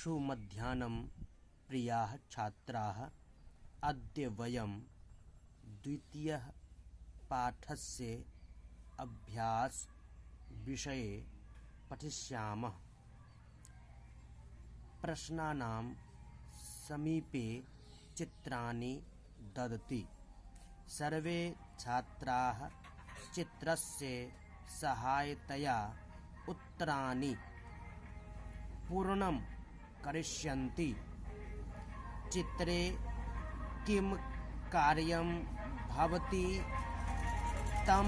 सुमध्याह्नं प्रियाः छात्राः, अद्य वयं द्वितीयपाठस्य अभ्यासविषये पठिष्यामः। प्रश्नानां समीपे चित्राणि ददति। सर्वे छात्राः चित्रस्य सहायतया उत्तराणि पूर्णं करिष्यन्ति। चित्रे किं कार्यं भवति तं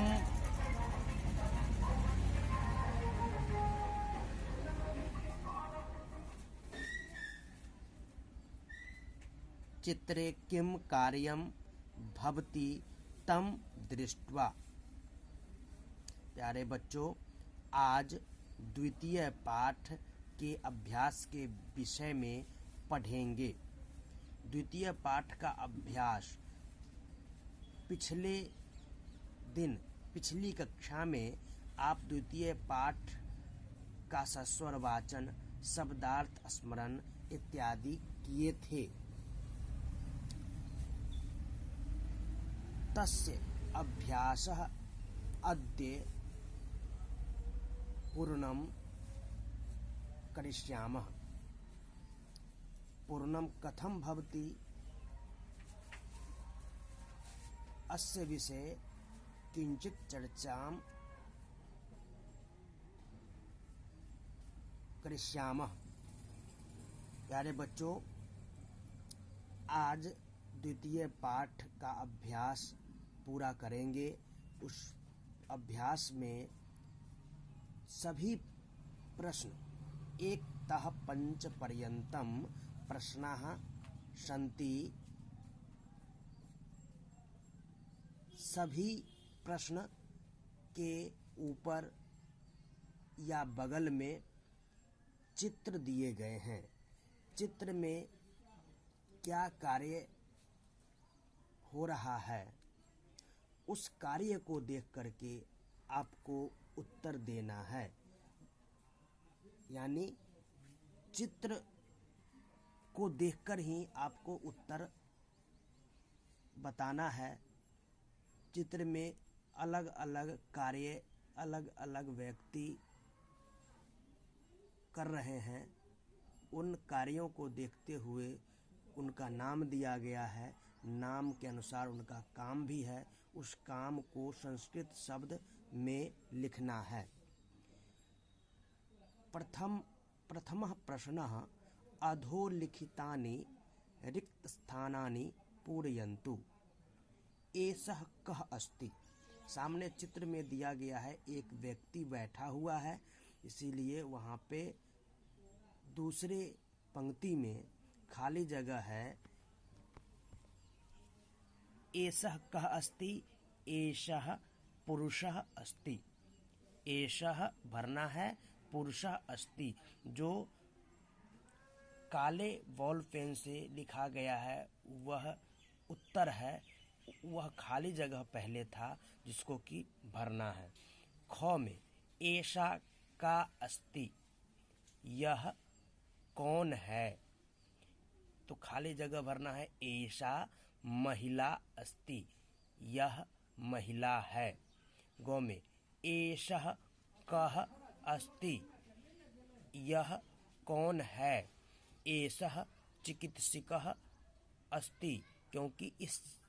चित्रे किं कार्यं भवति तं दृष्ट्वा। प्यारे बच्चों, आज द्वितीय पाठ के अभ्यास के विषय में पढ़ेंगे। द्वितीय पाठ का अभ्यास पिछली कक्षा में आप द्वितीय पाठ का सस्वर वाचन, शब्दार्थ स्मरण इत्यादि किए थे। तस्य अभ्यासः अद्य पूर्णं करिष्यामः। पूर्णं कथं भवति अस्य विषये किञ्चित् चर्चां करिष्यामः। प्यारे बच्चों, आज द्वितीय पाठ का अभ्यास पूरा करेंगे। उस अभ्यास में सभी प्रश्न 1तः 5 पर्यन्तं प्रश्नाः सन्ति। सभी प्रश्न के ऊपर या बगल में चित्र दिए गए हैं। चित्र में क्या कार्य हो रहा है, उस कार्य को देख करके आपको उत्तर देना है। यानी चित्र को देखकर ही आपको उत्तर बताना है। चित्र में अलग अलग कार्य अलग अलग व्यक्ति कर रहे हैं। उन कार्यों को देखते हुए उनका नाम दिया गया है। नाम के अनुसार उनका काम भी है। उस काम को संस्कृत शब्द में लिखना है। प्रथमः प्रश्नः अधोलिखितानि रिक्तस्थानानि पूरयन्तु। एषः कः अस्ति। सामने चित्र में दिया गया है, एक व्यक्ति बैठा हुआ है, इसीलिए वहाँ पे दूसरे पंक्ति में खाली जगह है। एषः कः अस्ति, एषः पुरुषः अस्ति। एषः भरना है, पुरुषः अस्ति। जो काले बॉल पेन से लिखा गया है वह उत्तर है। वह खाली जगह पहले था जिसको कि भरना है। ख में एषा का अस्ति, यह कौन है, तो खाली जगह भरना है। एषा महिला अस्ति, यह महिला है। गौ में एषः कः अस्ति, यह कौन है। एषः चिकित्सकः अस्ति, क्योंकि इस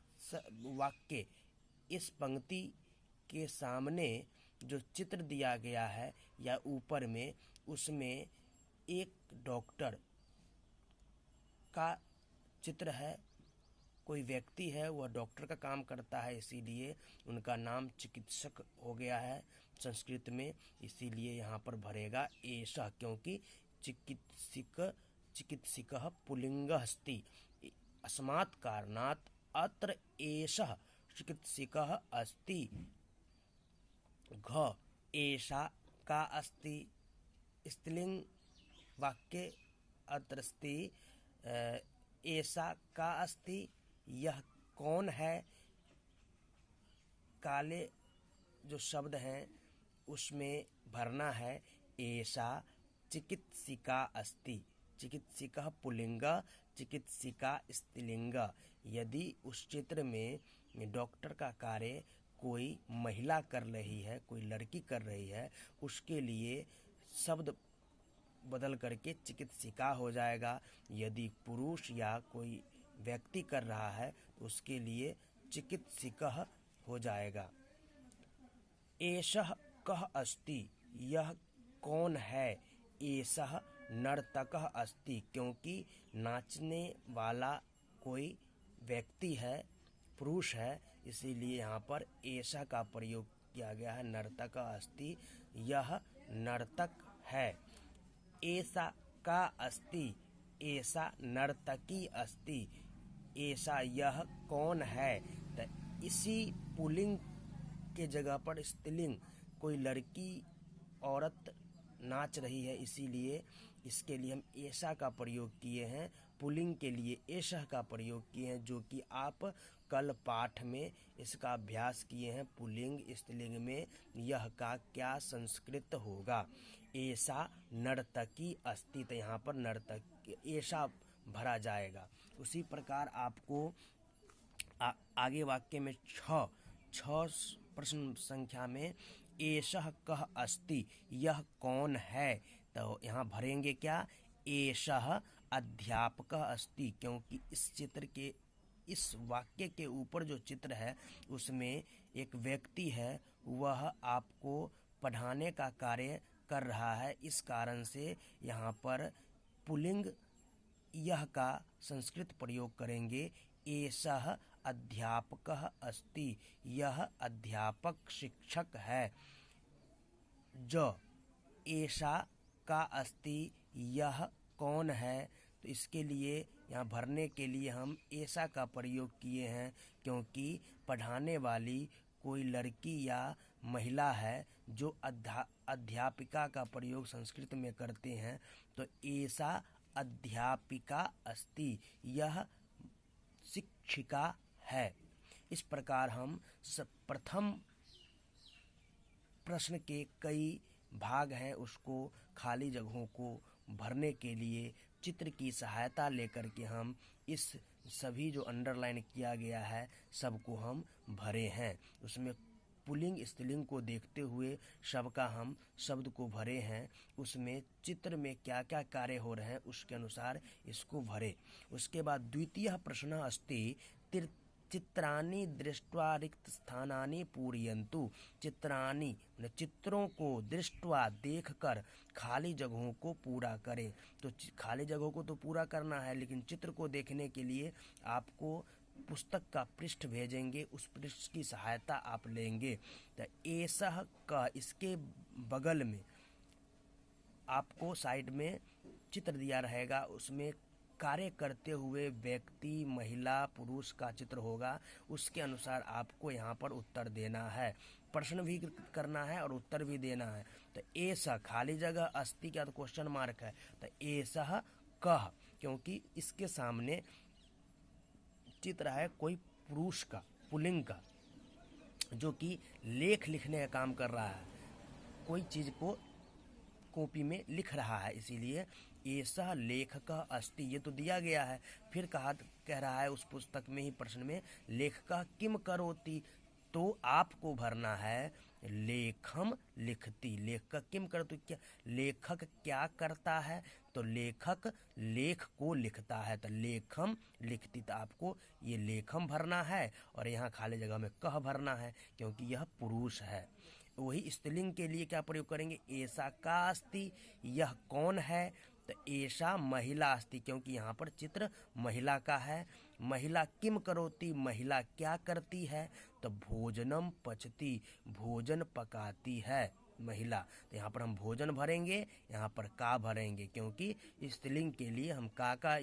वाक्य, इस पंक्ति के सामने जो चित्र दिया गया है या ऊपर में, उसमें एक डॉक्टर का चित्र है। कोई व्यक्ति है, वह डॉक्टर का काम करता है, इसीलिए उनका नाम चिकित्सक हो गया है संस्कृत में। इसीलिए यहाँ पर भरेगा एषः, क्योंकि चिकित्सकः पुल्लिंगः अस्ति। अस्मात् कारणात् अत्र एषः चिकित्सकः अस्ति। घ एषा का अस्ति, स्त्रीलिंग वाक्य अत्र अस्ति। एषा का अस्ति, यह कौन है। काले जो शब्द हैं उसमें भरना है एषा चिकित्सिका अस्ति। चिकित्सिका पुल्लिंग, चिकित्सिका स्त्रीलिंग। यदि उस चित्र में डॉक्टर का कार्य कोई महिला कर रही है, कोई लड़की कर रही है, उसके लिए शब्द बदल करके चिकित्सिका हो जाएगा। यदि पुरुष या कोई व्यक्ति कर रहा है तो उसके लिए चिकित्सिकः हो जाएगा। एषः कः अस्ति, यह कौन है। एषः नर्तकः अस्ति, क्योंकि नाचने वाला कोई व्यक्ति है, पुरुष है, इसीलिए यहाँ पर एषः का प्रयोग किया गया है। नर्तकः अस्ति, यह नर्तक है। एषा का अस्ति, एषा नर्तकी अस्ति, ऐसा यह कौन है। तो इसी पुल्लिंग के जगह पर स्त्रीलिंग, कोई लड़की औरत नाच रही है, इसीलिए इसके लिए हम ऐसा का प्रयोग किए हैं। पुल्लिंग के लिए ऐसा का प्रयोग किए हैं, जो कि आप कल पाठ में इसका अभ्यास किए हैं। पुल्लिंग स्त्रीलिंग में यह का क्या संस्कृत होगा। ऐसा नर्तकी अस्ति, तो यहाँ पर नर्तक ऐसा भरा जाएगा। उसी प्रकार आपको आगे वाक्य में छह प्रश्न संख्या में एषः कः अस्ति, यह कौन है, तो यहाँ भरेंगे क्या। एषः अध्यापकः अस्ति, क्योंकि इस चित्र के, इस वाक्य के ऊपर जो चित्र है उसमें एक व्यक्ति है, वह आपको पढ़ाने का कार्य कर रहा है। इस कारण से यहाँ पर पुल्लिंग यह का संस्कृत प्रयोग करेंगे। एषः अध्यापकः अस्ति, यह अध्यापक शिक्षक है। जो एषा का अस्ति, यह कौन है, तो इसके लिए यहाँ भरने के लिए हम ऐसा का प्रयोग किए हैं, क्योंकि पढ़ाने वाली कोई लड़की या महिला है। जो अध्यापिका का प्रयोग संस्कृत में करते हैं, तो ऐसा अध्यापिका अस्ति, यह शिक्षिका है। इस प्रकार हम प्रथम प्रश्न के कई भाग हैं, उसको खाली जगहों को भरने के लिए चित्र की सहायता लेकर के हम इस सभी जो अंडरलाइन किया गया है सबको हम भरे हैं। उसमें पुल्लिंग स्त्रीलिंग को देखते हुए सबका हम शब्द को भरे हैं। उसमें चित्र में क्या क्या कार्य हो रहे हैं उसके अनुसार इसको भरे। उसके बाद द्वितीय प्रश्न अस्ति चित्राणि दृष्ट्वा रिक्त स्थानानि पूरयन्तु। चित्राणि चित्रों को दृष्ट्वा देखकर खाली जगहों को पूरा करें। तो खाली जगहों को तो पूरा करना है, लेकिन चित्र को देखने के लिए आपको पुस्तक का पृष्ठ भेजेंगे, उस पृष्ठ की सहायता आप लेंगे। तो एषः का, इसके बगल में आपको साइड में चित्र दिया रहेगा, उसमें कार्य करते हुए व्यक्ति, महिला, पुरुष का चित्र होगा। उसके अनुसार आपको यहाँ पर उत्तर देना है, प्रश्न भी करना है और उत्तर भी देना है। तो एषः खाली जगह, अस्ति क्या तो क्वेश्चन मार्क है, तो एषः कः, क्योंकि इसके सामने चित्र है कोई पुरुष का, पुल्लिंग का, जो कि लेख लिखने का काम कर रहा है, कोई चीज को कॉपी में लिख रहा है, इसीलिए एषः लेखकः अस्ति, ये तो दिया गया है। फिर कह रहा है उस पुस्तक में ही प्रश्न में, लेखकः किम करोति, तो आपको भरना है लेखम लिखती। लेखक किम करोति, क्या लेखक क्या करता है, तो लेखक लेख को लिखता है। तो लेखम लिखती, तो आपको ये लेखम भरना है और यहाँ खाली जगह में कह भरना है, क्योंकि यह पुरुष है। वही स्त्रीलिंग के लिए क्या प्रयोग करेंगे, एषा का अस्ति, यह कौन है, तो एषा महिला अस्ति, क्योंकि यहाँ पर चित्र महिला का है। महिला किम करोति, महिला क्या करती है, तो भोजनम पचती, भोजन पकाती है महिला। तो यहाँ पर हम भोजन भरेंगे, यहाँ पर का भरेंगे, क्योंकि स्त्रीलिंग के लिए हम का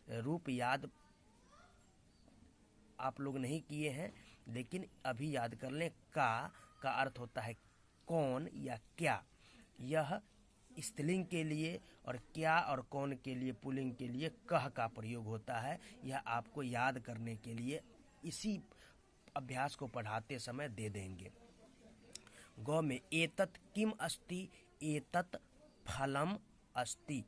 रूप याद आप लोग नहीं किए हैं, लेकिन अभी याद कर लें। का अर्थ होता है कौन या क्या, यह स्त्रीलिंग के लिए, और क्या और कौन के लिए, पुल्लिंग के लिए कह का प्रयोग होता है। यह आपको याद करने के लिए इसी अभ्यास को पढ़ाते समय दे देंगे। गौ में एतत् किम अस्ति, एतत् फलम अस्ति,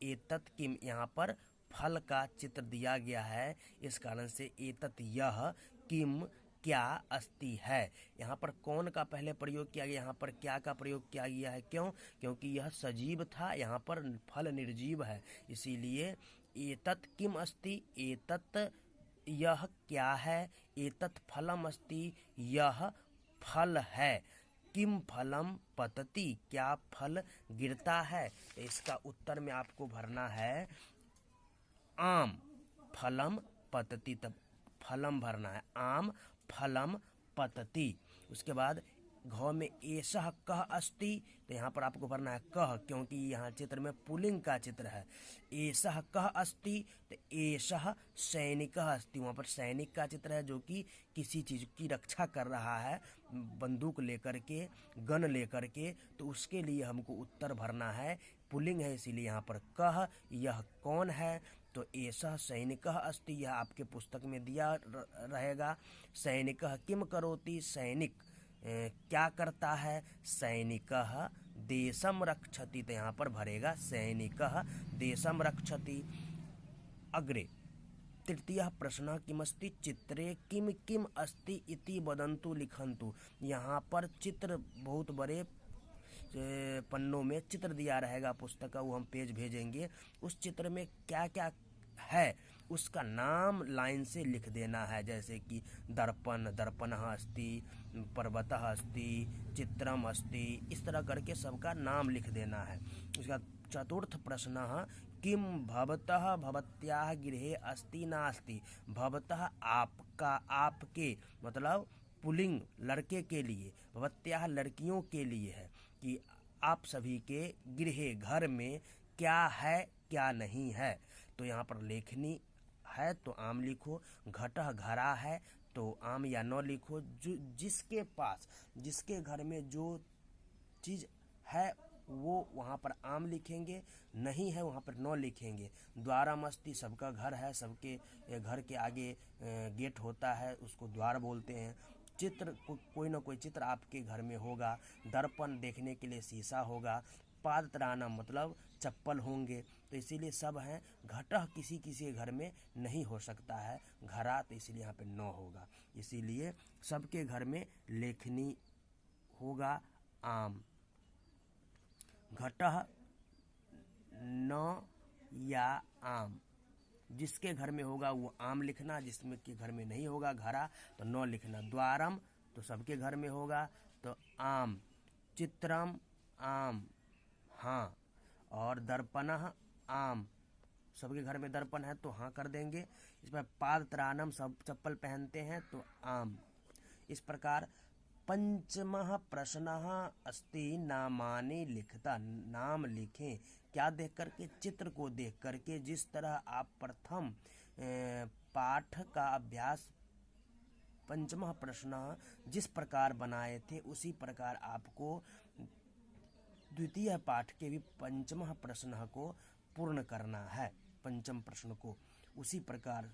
एतत् किम, यहाँ पर फल का चित्र दिया गया है, इस कारण से एतत् यह किम क्या अस्ति है। यहाँ पर कौन का पहले प्रयोग किया गया, यहाँ पर क्या का प्रयोग किया गया है। क्यों? क्योंकि यह सजीव था, यहाँ पर फल निर्जीव है, इसीलिए एतत् किम अस्ति, एतत् यह क्या है, एतत् फलम अस्ति, यह फल है, किम फलम पतति, क्या फल गिरता है। तो इसका उत्तर में आपको भरना है आम फलम पतति, तब फलम भरना है, आम फलम पतति। उसके बाद घ में एषः कः अस्ति, तो यहाँ पर आपको भरना है कह, क्योंकि यहाँ चित्र में पुल्लिंग का चित्र है। एषः कः अस्ति, तो एषः सैनिकः अस्ति, वहाँ पर सैनिक का चित्र है जो कि किसी चीज़ की रक्षा कर रहा है, बंदूक लेकर के, गन लेकर के, तो उसके लिए हमको उत्तर भरना है, पुल्लिंग है इसीलिए यहाँ पर कह। यह कौन है, तो एषः सैनिकः अस्ति, यह आपके पुस्तक में दिया रहेगा। सैनिकः किम करोति, सैनिक क्या करता है, सैनिकः देशम रक्षति, तो यहाँ पर भरेगा सैनिकः देशम रक्षति। अग्रे तृतीयः प्रश्नः किमस्ति, चित्रे किम किम अस्ति इति वदन्तु लिखन्तु। यहाँ पर चित्र बहुत बड़े पन्नों में चित्र दिया रहेगा पुस्तक का, वो हम पेज भेजेंगे। उस चित्र में क्या क्या है उसका नाम लाइन से लिख देना है, जैसे कि दर्पण, दर्पणः अस्ति, पर्वतः अस्ति, चित्रम अस्ति, इस तरह करके सबका नाम लिख देना है। उसका चतुर्थ प्रश्न, किम भवतः भवत्याः गृहे अस्ति नास्ति। भवतः आपका, आपके मतलब पुल्लिंग लड़के के लिए, भवत्याः लड़कियों के लिए है कि आप सभी के गृहे घर में क्या है क्या नहीं है। तो यहाँ पर लेखनी है तो आम लिखो, घटः घड़ा है तो आम या न लिखो। जो जिसके पास, जिसके घर में जो चीज़ है वो वहाँ पर आम लिखेंगे, नहीं है वहाँ पर न लिखेंगे। द्वारम अस्ति, सबका घर है, सबके घर के आगे गेट होता है, उसको द्वार बोलते हैं। चित्र कोई ना कोई चित्र आपके घर में होगा। दर्पण देखने के लिए शीशा होगा। पादत्राणम मतलब चप्पल होंगे, तो इसीलिए सब हैं। घटः किसी किसी के घर में नहीं हो सकता है, घड़ा, तो इसीलिए यहाँ पे न होगा। इसीलिए सबके घर में लेखनी होगा आम। घटः न या आम, जिसके घर में होगा वो आम लिखना, जिसमें के घर में नहीं होगा घड़ा तो न लिखना। द्वारम तो सबके घर में होगा तो आम। चित्रम आम, हाँ। और दर्पणः आम, सबके घर में दर्पण है तो हाँ कर देंगे। इस पर पादत्राणम, सब चप्पल पहनते हैं तो आम। इस प्रकार पंचमः प्रश्नः अस्ति नामानि लिखता, नाम लिखें। क्या देख करके, चित्र को देख करके। जिस तरह आप प्रथम पाठ का अभ्यास पंचमः प्रश्न जिस प्रकार बनाए थे उसी प्रकार आपको द्वितीय पाठ के भी पंचमः प्रश्न को पूर्ण करना है। पंचम प्रश्न को उसी प्रकार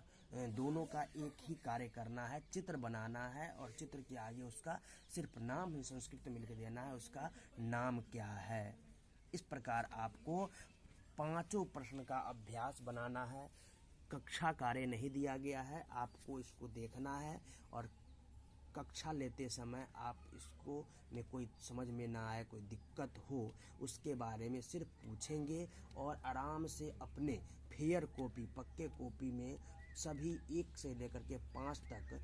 दोनों का एक ही कार्य करना है, चित्र बनाना है और चित्र के आगे उसका सिर्फ नाम ही संस्कृत में लिख देना है, उसका नाम क्या है। इस प्रकार आपको पांचों प्रश्न का अभ्यास बनाना है। कक्षा कार्य नहीं दिया गया है, आपको इसको देखना है और कक्षा लेते समय आप इसको में कोई समझ में ना आए, कोई दिक्कत हो, उसके बारे में सिर्फ पूछेंगे और आराम से अपने फेयर कॉपी, पक्के कॉपी में सभी 1 से लेकर के 5 तक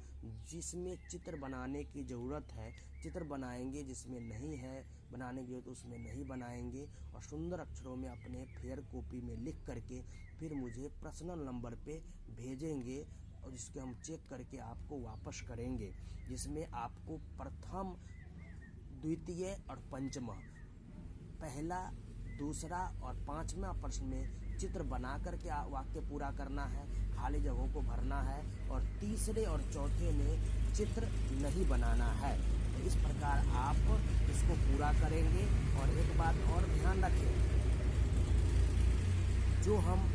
जिसमें चित्र बनाने की ज़रूरत है चित्र बनाएंगे, जिसमें नहीं है बनाने की ज़रूरत उसमें नहीं बनाएंगे और सुंदर अक्षरों में अपने फेयर कॉपी में लिख करके फिर मुझे पर्सनल नंबर पे भेजेंगे और जिसके हम चेक करके आपको वापस करेंगे, जिसमें आपको प्रथम, द्वितीय और पंचमा, पहला, दूसरा और 5वां प्रश्न में चित्र बना करके वाक्य पूरा करना है, खाली जगहों को भरना है और तीसरे और चौथे में चित्र नहीं बनाना है। तो इस प्रकार आप इसको पूरा करेंगे। और एक बात और ध्यान रखें, जो हम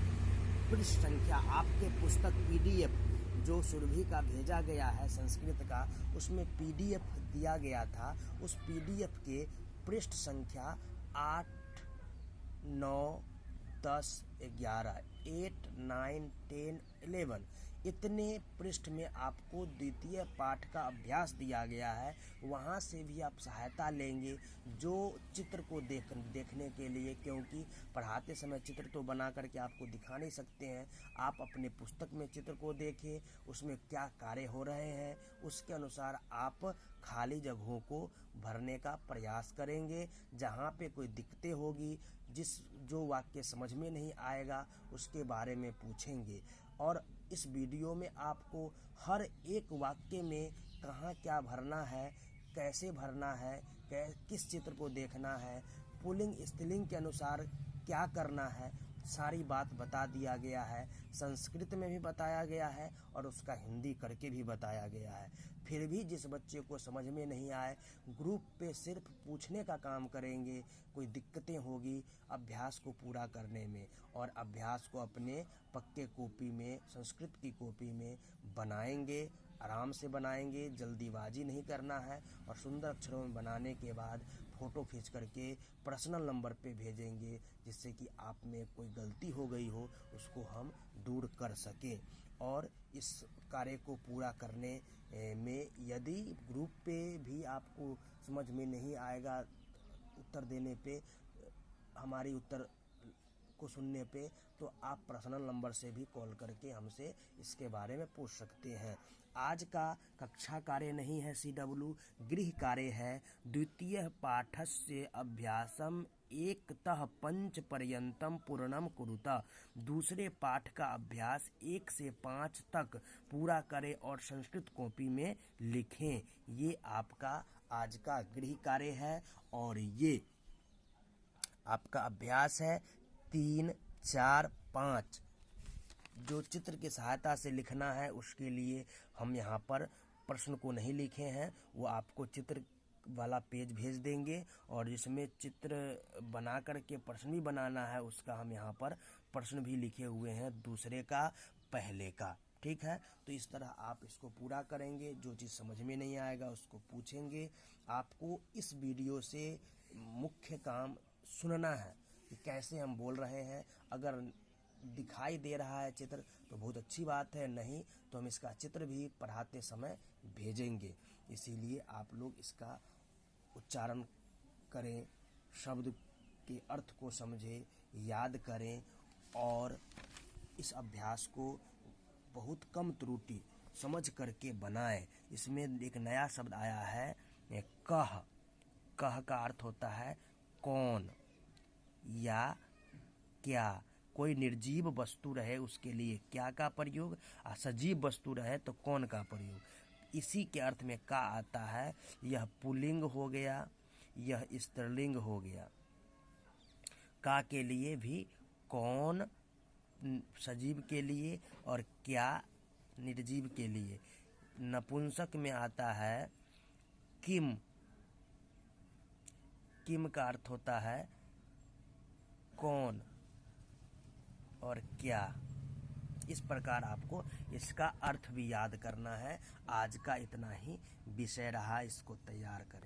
पृष्ठ संख्या आपके पुस्तक PDF जो सुरभि का भेजा गया है संस्कृत का, उसमें PDF दिया गया था, उस PDF के पृष्ठ संख्या 8, 9, 10, 11, 8, 9, 10, 11 इतने पृष्ठ में आपको द्वितीय पाठ का अभ्यास दिया गया है। वहाँ से भी आप सहायता लेंगे जो चित्र को देखने के लिए, क्योंकि पढ़ाते समय चित्र तो बना करके आपको दिखा नहीं सकते हैं। आप अपने पुस्तक में चित्र को देखें, उसमें क्या कार्य हो रहे हैं, उसके अनुसार आप खाली जगहों को भरने का प्रयास करेंगे। जहाँ पे कोई दिक्कतें होगी, जो वाक्य समझ में नहीं आएगा उसके बारे में पूछेंगे। और इस वीडियो में आपको हर एक वाक्य में कहाँ क्या भरना है, कैसे भरना है, किस चित्र को देखना है, पुल्लिंग स्त्रीलिंग के अनुसार क्या करना है, सारी बात बता दिया गया है। संस्कृत में भी बताया गया है और उसका हिंदी करके भी बताया गया है। फिर भी जिस बच्चे को समझ में नहीं आए, ग्रुप पे सिर्फ पूछने का काम करेंगे। कोई दिक्कतें होगी अभ्यास को पूरा करने में, और अभ्यास को अपने पक्के कॉपी में, संस्कृत की कॉपी में बनाएंगे। आराम से बनाएंगे, जल्दीबाजी नहीं करना है। और सुंदर अक्षरों में बनाने के बाद फ़ोटो खींच करके पर्सनल नंबर पे भेजेंगे, जिससे कि आप में कोई गलती हो गई हो उसको हम दूर कर सकें। और इस कार्य को पूरा करने में यदि ग्रुप पे भी आपको समझ में नहीं आएगा उत्तर देने पे, हमारी उत्तर को सुनने पे, तो आप पर्सनल नंबर से भी कॉल करके हमसे इसके बारे में पूछ सकते हैं। आज का कक्षा कार्य नहीं है CW, गृह कार्य है। द्वितीय पाठस्य अभ्यासम एकतः पंच पर्यंतम पूर्णम कुरुता। दूसरे पाठ का अभ्यास 1 से 5 तक पूरा करें और संस्कृत कॉपी में लिखें। ये आपका आज का गृह कार्य है और ये आपका अभ्यास है 3, 4, 5। जो चित्र की सहायता से लिखना है उसके लिए हम यहाँ पर प्रश्न को नहीं लिखे हैं, वो आपको चित्र वाला पेज भेज देंगे। और जिसमें चित्र बना करके प्रश्न भी बनाना है, उसका हम यहाँ पर प्रश्न भी लिखे हुए हैं, दूसरे का, पहले का। ठीक है, तो इस तरह आप इसको पूरा करेंगे। जो चीज़ समझ में नहीं आएगा उसको पूछेंगे। आपको इस वीडियो से मुख्य काम सुनना है कि कैसे हम बोल रहे हैं। अगर दिखाई दे रहा है चित्र तो बहुत अच्छी बात है, नहीं तो हम इसका चित्र भी पढ़ाते समय भेजेंगे। इसीलिए आप लोग इसका उच्चारण करें, शब्द के अर्थ को समझें, याद करें और इस अभ्यास को बहुत कम त्रुटि समझ करके बनाएं। इसमें एक नया शब्द आया है कह। कह का अर्थ होता है कौन या क्या। कोई निर्जीव वस्तु रहे उसके लिए क्या का प्रयोग, और सजीव वस्तु रहे तो कौन का प्रयोग। इसी के अर्थ में का आता है। यह पुल्लिंग हो गया, यह स्त्रीलिंग हो गया। का के लिए भी कौन सजीव के लिए और क्या निर्जीव के लिए। नपुंसक में आता है किम। किम का अर्थ होता है कौन और क्या। इस प्रकार आपको इसका अर्थ भी याद करना है। आज का इतना ही विषय रहा, इसको तैयार करें।